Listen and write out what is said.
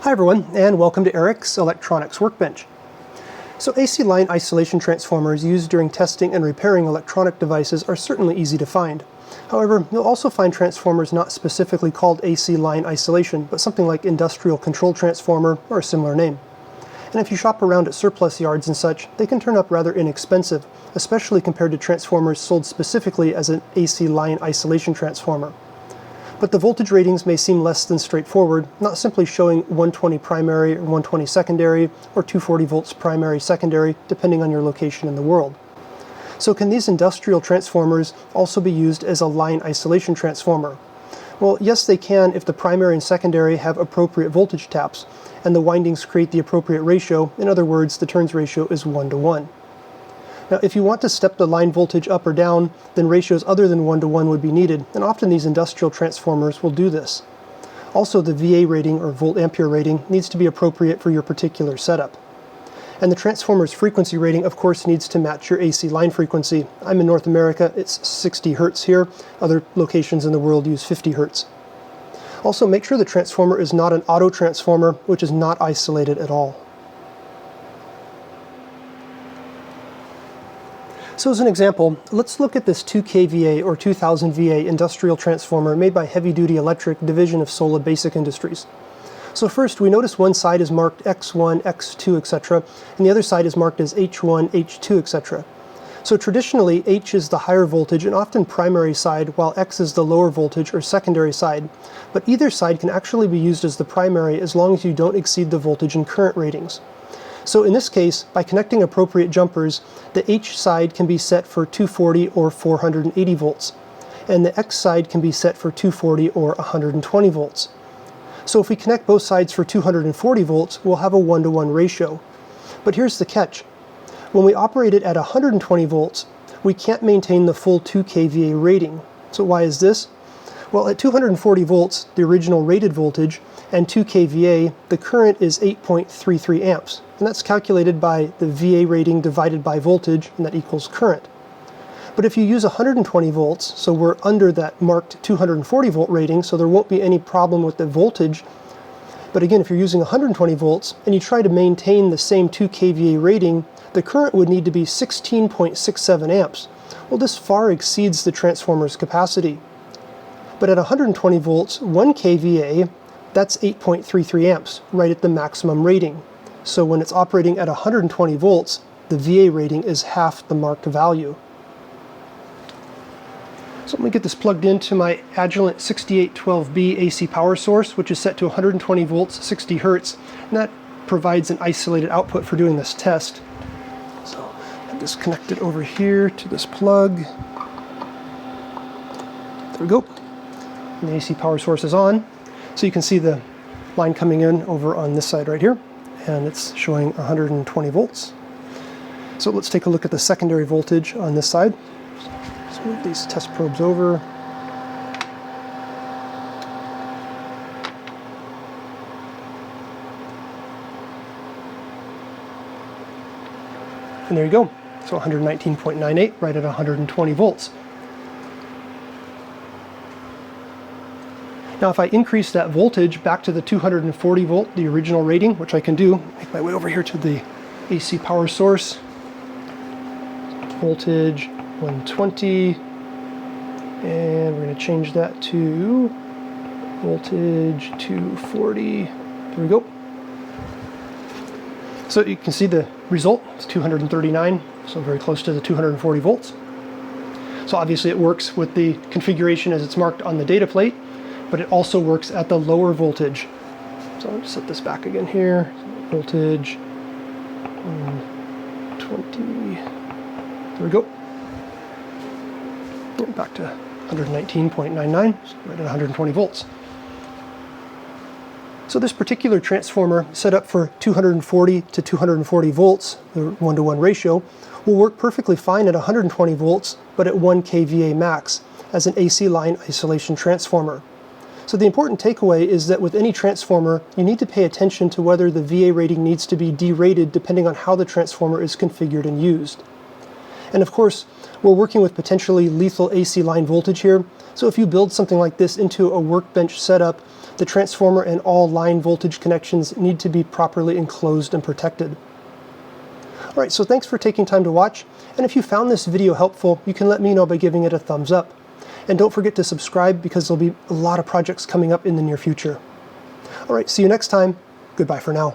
Hi everyone, and welcome to Eric's Electronics Workbench. So AC line isolation transformers used during testing and repairing electronic devices are certainly easy to find. However, you'll also find transformers not specifically called AC line isolation, but something like industrial control transformer or a similar name. And if you shop around at surplus yards and such, they can turn up rather inexpensive, especially compared to transformers sold specifically as an AC line isolation transformer. But the voltage ratings may seem less than straightforward, not simply showing 120 primary or 120 secondary, or 240 volts primary secondary, depending on your location in the world. So can these industrial transformers also be used as a line isolation transformer? Well, yes they can if the primary and secondary have appropriate voltage taps, and the windings create the appropriate ratio. In other words, the turns ratio is 1:1. Now, if you want to step the line voltage up or down, then ratios other than 1:1 would be needed, and often these industrial transformers will do this. Also, the VA rating, or volt-ampere rating, needs to be appropriate for your particular setup. And the transformer's frequency rating, of course, needs to match your AC line frequency. I'm in North America, it's 60 Hertz here. Other locations in the world use 50 Hertz. Also, make sure the transformer is not an auto transformer, which is not isolated at all. So as an example, let's look at this 2 kVA or 2000 VA industrial transformer made by Heavy Duty Electric division of Sola Basic Industries. So first, we notice one side is marked X1, X2, etc., and the other side is marked as H1, H2, etc. So traditionally, H is the higher voltage and often primary side, while X is the lower voltage or secondary side. But either side can actually be used as the primary as long as you don't exceed the voltage and current ratings. So in this case, by connecting appropriate jumpers, the H side can be set for 240 or 480 volts, and the X side can be set for 240 or 120 volts. So if we connect both sides for 240 volts, we'll have a 1:1 ratio. But here's the catch. When we operate it at 120 volts, we can't maintain the full 2 kVA rating. So why is this? Well, at 240 volts, the original rated voltage, and 2 kVA, the current is 8.33 amps. And that's calculated by the VA rating divided by voltage, and that equals current. But if you use 120 volts, so we're under that marked 240 volt rating, so there won't be any problem with the voltage. But again, if you're using 120 volts, and you try to maintain the same 2 kVA rating, the current would need to be 16.67 amps. Well, this far exceeds the transformer's capacity. But at 120 volts, 1 kVA, that's 8.33 amps, right at the maximum rating. So when it's operating at 120 volts, the VA rating is half the marked value. So let me get this plugged into my Agilent 6812B AC power source, which is set to 120 volts, 60 Hertz, and that provides an isolated output for doing this test. So I have this connected over here to this plug. There we go. And the AC power source is on. So you can see the line coming in over on this side right here, and it's showing 120 volts. So let's take a look at the secondary voltage on this side. Let's move these test probes over. And there you go. So 119.98 right at 120 volts. Now if I increase that voltage back to the 240 volt, the original rating, which I can do, make my way over here to the AC power source. Voltage 120, and we're going to change that to voltage 240. There we go. So you can see the result, it's 239, so very close to the 240 volts. So obviously it works with the configuration as it's marked on the data plate, but it also works at the lower voltage. So I'll set this back again here. Voltage 120. There we go. And back to 119.99, so right at 120 volts. So this particular transformer, set up for 240 to 240 volts, the 1:1 ratio, will work perfectly fine at 120 volts, but at 1 kVA max, as an AC line isolation transformer. So the important takeaway is that with any transformer, you need to pay attention to whether the VA rating needs to be derated depending on how the transformer is configured and used. And of course, we're working with potentially lethal AC line voltage here, so if you build something like this into a workbench setup, the transformer and all line voltage connections need to be properly enclosed and protected. Alright, so thanks for taking time to watch, and if you found this video helpful, you can let me know by giving it a thumbs up. And don't forget to subscribe because there'll be a lot of projects coming up in the near future. Alright, see you next time. Goodbye for now.